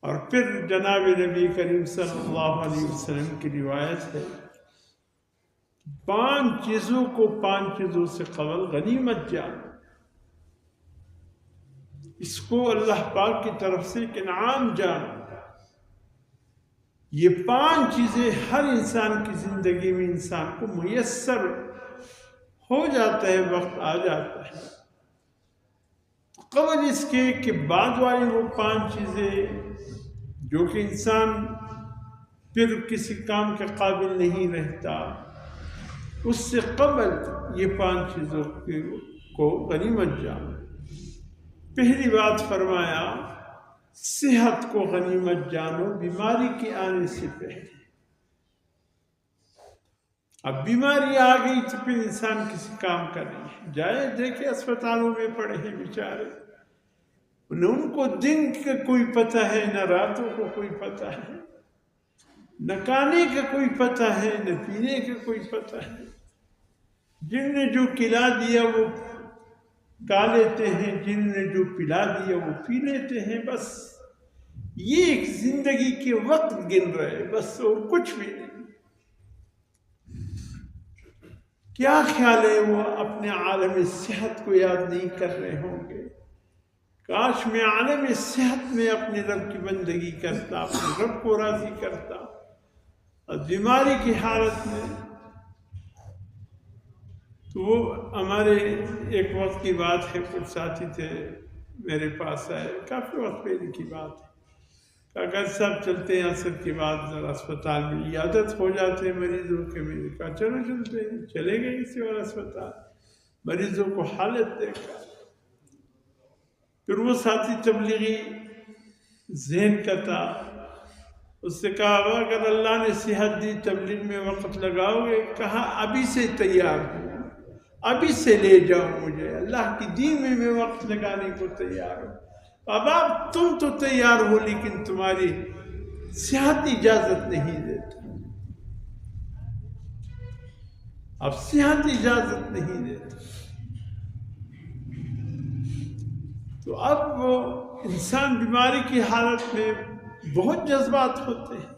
और फिर जनाब नबी करीम सल्लल्लाहु अलैहि वसल्लम की रिवायत है, 5 चीज़ों को 5 चीज़ों से कबल गनीमत जान। इसको अल्लाह पाक की तरफ से एक इनाम जान। ये 5 चीज़ें हर इंसान की ज़िंदगी में इंसान को मुयस्सर हो जाता है, वक्त आ जाता है। कबल इसके कि बाद वाली वो 5 चीज़ें जो कि इंसान फिर किसी काम के काबिल नहीं रहता, उससे कबल ये 5 चीज़ों को गनीमत जान। पहली बात फरमाया, सेहत को गनीमत जानो बीमारी के आने से पहले। अब बीमारी आ गई तो फिर इंसान किसी काम का नहीं है। जाए देखे अस्पतालों में पड़े हैं बेचारे, न उनको दिन का कोई पता है, न रातों को कोई पता है, न खाने का कोई पता है, न पीने का कोई पता है। जिनने जो खिला दिया वो खा लेते हैं, जिनने जो पिला दिया वो पी लेते हैं। बस ये एक जिंदगी के वक्त गिन रहे, बस और कुछ भी नहीं। क्या ख्याल है वो अपने आलम सेहत को याद नहीं कर रहे होंगे। काश मैं आलम सेहत में अपने रब की बंदगी करता, अपने रब को राजी करता। और बीमारी की हालत में तो वो हमारे एक वक्त की बात है, कुछ साथी थे मेरे पास आए, काफ़ी वक्त पहले की बात है। अगर सब चलते हैं असर के बाद जरा अस्पताल में, ये आदत हो जाते हैं मरीजों के। मैंने कहा चलो चलते हैं, चले गए किसी और अस्पताल। मरीजों को हालत देखा, फिर वो साथी तबलीगी ज़हन का था, उससे कहा अगर अल्लाह ने सेहत दी तबलीग में वक्त लगाओगे? कहा अभी से तैयार हूँ, अभी से ले जाओ मुझे, अल्लाह की दीन में मैं वक्त लगाने को तैयार हूँ। अब तुम तो तैयार हो लेकिन तुम्हारी सेहत इजाजत नहीं देती। अब सेहत इजाजत नहीं देती तो अब वो इंसान बीमारी की हालत में बहुत जज्बात होते हैं,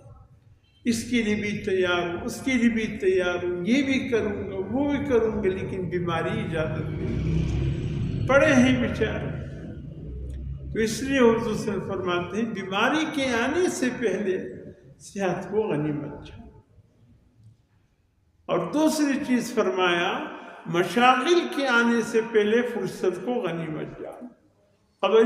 इसके लिए भी तैयार हूँ, उसके लिए भी तैयार हूँ, ये भी करूँगा, वो भी करूँगा, लेकिन बीमारी इजाजत नहीं, पड़े हैं बेचारे। तो इसलिए हुजूर से फरमाते हैं बीमारी के आने से पहले सेहत को गनीमत जानो। और दूसरी चीज फरमाया, मशागिल के आने से पहले फुर्सत को गनीमत जानो।